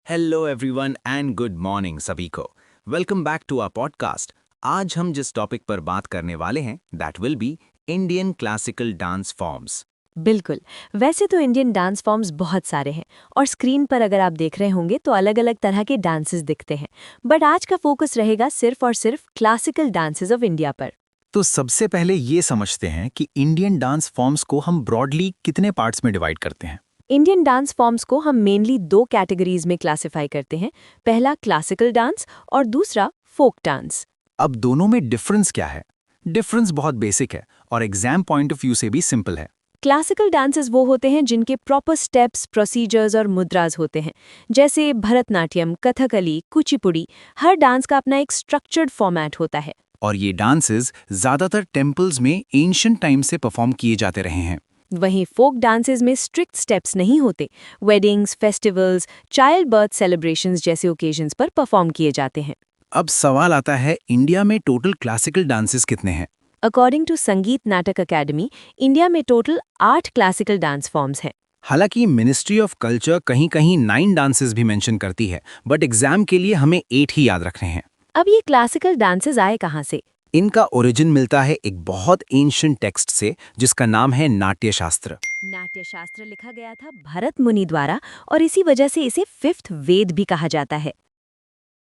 Hello everyone and good morning सभी को। Welcome back to our podcast. आज हम जिस टॉपिक पर बात करने वाले हैं that will be Indian classical dance forms. बिल्कुल। वैसे तो इंडियन डांस फॉर्म्स बहुत सारे हैं और स्क्रीन पर अगर आप देख रहे होंगे तो अलग अलग तरह के डांसेस दिखते हैं, बट आज का फोकस रहेगा सिर्फ और सिर्फ क्लासिकल डांसेस ऑफ इंडिया पर। तो सबसे पहले ये समझते हैं कि इंडियन डांस फॉर्म्स को हम ब्रॉडली कितने पार्ट्स में डिवाइड करते हैं। इंडियन डांस फॉर्म्स को हम मेनली दो कैटेगरीज में क्लासिफाई करते हैं, पहला क्लासिकल डांस और दूसरा फोक डांस। अब दोनों में डिफरेंस क्या है? डिफरेंस बहुत बेसिक है और एग्जाम पॉइंट ऑफ व्यू से भी सिंपल है। क्लासिकल डांसेस वो होते हैं जिनके प्रॉपर स्टेप्स, प्रोसीजर्स और मुद्राज होते हैं, जैसे भरतनाट्यम, कथकली, कुचिपुड़ी। हर डांस का अपना एक स्ट्रक्चर्ड फॉर्मेट होता है। और ये डांसेस ज्यादातर टेम्पल्स में एंशिएंट टाइम से परफॉर्म किए जाते रहे हैं। वहीं फोक डांसेस में स्ट्रिक्ट स्टेप्स नहीं होते। Weddings, festivals, child birth celebrations जैसे ओकेजन्स पर परफॉर्म किए जाते हैं। अब सवाल आता है, इंडिया में टोटल क्लासिकल डांसेस कितने हैं? अकॉर्डिंग टू संगीत नाटक अकेडमी, इंडिया में टोटल 8 क्लासिकल डांस फॉर्म्स हैं। हालांकि मिनिस्ट्री ऑफ कल्चर कहीं कहीं 9 डांसेस भी मेंशन करती है, बट एग्जाम के लिए हमें 8 ही याद रखने हैं। अब ये क्लासिकल डांसेस आए कहाँ से? इनका ओरिजिन मिलता है एक बहुत एंशिएंट टेक्स्ट से जिसका नाम है नाट्यशास्त्र। नाट्यशास्त्र लिखा गया था भरत मुनि द्वारा और इसी वजह से इसे 5th वेद भी कहा जाता है।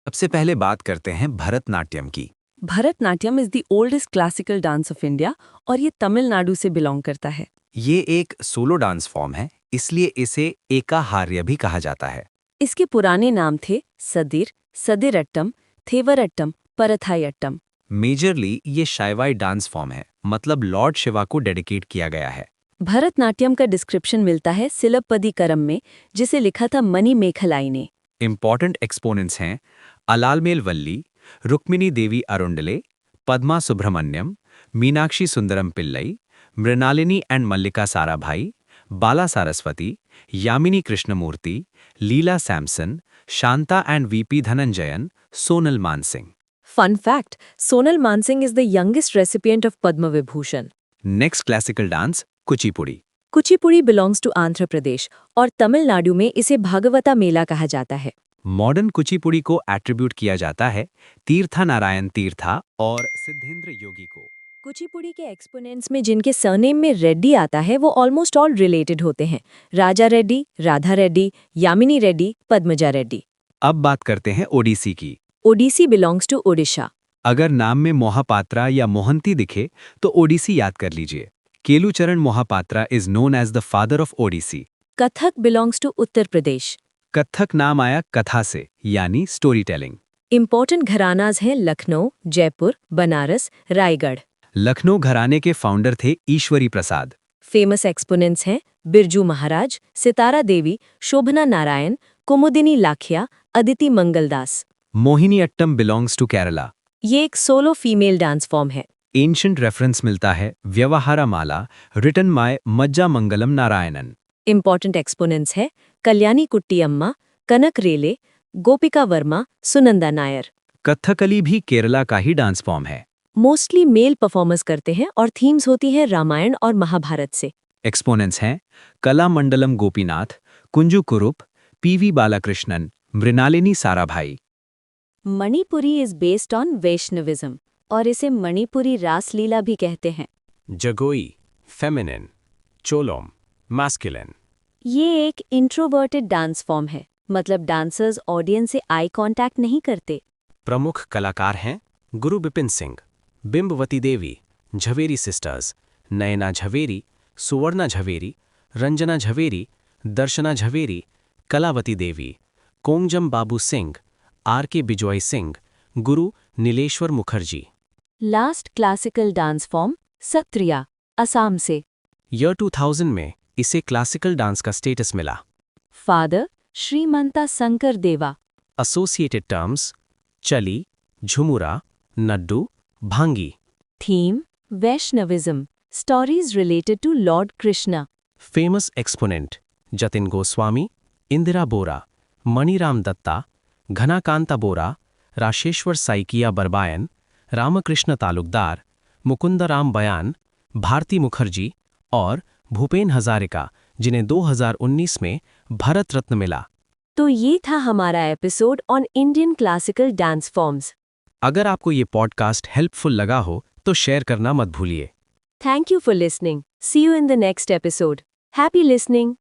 सबसे पहले बात करते हैं भरतनाट्यम की। Bharatanatyam is the oldest classical dance of India और ये तमिलनाडु से बिलोंग करता है। ये एक सोलो डांस फॉर्म है, इसलिए इसे एकाहार्य भी कहा जाता है। इसके पुराने नाम थे सदिर, सदिरट्टम, थेवरट्टम, परथायट्टम। मेजरली ये शाइवाई डांस फॉर्म है, मतलब लॉर्ड शिवा को डेडिकेट किया गया है। भरतनाट्यम का डिस्क्रिप्शन मिलता है सिलप्पदिकरम में, जिसे लिखा था मणि मेखलाई ने। इंपॉर्टेंट एक्सपोनेंट्स हैं Alarmel Valli, Rukmini Devi Arundale, Padma Subrahmanyam, Meenakshi Sundaram Pillai, Mrinalini and Mallika Sarabhai, Bala Saraswati, Yamini Krishnamurthy, Leela Samson, Shanta and VP Dhananjayan, Sonal Mansingh. Fun fact, Sonal Mansingh is the youngest recipient of Padma Vibhushan. Next classical dance Kuchipudi. Kuchipudi belongs to Andhra Pradesh और तमिलनाडु में इसे भागवता मेला कहा जाता है। मॉडर्न कुचिपुड़ी को एट्रीब्यूट किया जाता है तीर्था नारायण तीर्था और सिद्धेंद्र योगी को। कुचिपुड़ी के एक्सपोनेंट्स में जिनके सरनेम में रेड्डी आता है वो ऑलमोस्ट ऑल रिलेटेड होते हैं। राजा रेड्डी, राधा रेड्डी, यामिनी रेड्डी, पद्मजा रेड्डी। अब बात करते हैं ओडिसी की। Odissi belongs to Odisha. अगर नाम में मोहापात्रा या मोहंती दिखे तो ओडिसी याद कर लीजिए। Kelucharan Mohapatra is known as the father of Odissi. Kathak belongs to Uttar Pradesh. Kathak नाम आया कथा से, यानी स्टोरी टेलिंग। इम्पोर्टेंट घरानाज हैं लखनऊ, जयपुर, बनारस, रायगढ़। लखनऊ घराने के फाउंडर थे ईश्वरी प्रसाद। फेमस एक्सपोनेंट्स हैं बिरजू महाराज, सितारा देवी, शोभना नारायण, कुमुदिनी लाखिया, अदिति मंगलदास। Mohiniyattam belongs to Kerala. ये एक सोलो फीमेल डांस फॉर्म है। एंशिएंट रेफरेंस मिलता है व्यवहारमाला, रिटन बाय मज्जा मंगलम नारायणन। इम्पोर्टेंट एक्सपोनेंट्स है कल्याणी कुट्टी अम्मा, कनक रेले, गोपिका वर्मा, सुनंदा नायर। कथकली भी केरला का ही डांस फॉर्म है। मोस्टली मेल परफॉर्मर्स करते हैं और थीम्स होती हैं रामायण और महाभारत से। एक्सपोनेंट्स हैं कलामंडलम गोपीनाथ, कुंजू कुरुप, PV Balakrishnan, Mrinalini Sarabhai. Manipuri is based on Vaishnavism और इसे मणिपुरी रासलीला भी कहते हैं। Jagoi feminine, Cholom masculine. ये एक इंट्रोवर्टेड डांस फॉर्म है, मतलब डांसर्स ऑडियंस से आई कांटेक्ट नहीं करते। प्रमुख कलाकार हैं Guru Bipin Singh, Bimbavati Devi, Jhaveri sisters, Nayana Jhaveri, Suvarna Jhaveri, Ranjana Jhaveri, Darshana Jhaveri, Kalavati Devi, Kongjam Babu Singh, RK. Bijoy Singh, Guru Nileshwar Mukherjee. Last classical dance form Sattriya, Assam से। ईयर 2000 में इसे क्लासिकल डांस का स्टेटस मिला। Father Srimanta Sankar Deva. Associated terms Chali, Jhumura, Nadu, Bhangi. Theme Vaishnavism, stories related to lord Krishna. Famous exponent Jatin Goswami, Indira Bora, Maniram Dutta, घनाकांता बोरा, राशेश्वर साइकिया बरबायन, रामकृष्ण तालुकदार, मुकुंदराम बयान, भारती मुखर्जी और भूपेन हजारिका, जिन्हें 2019 में भारत रत्न मिला। तो ये था हमारा episode on Indian classical dance forms. अगर आपको ये पॉडकास्ट हेल्पफुल लगा हो तो शेयर करना मत भूलिए। Thank you for listening. See you in the next episode. Happy listening.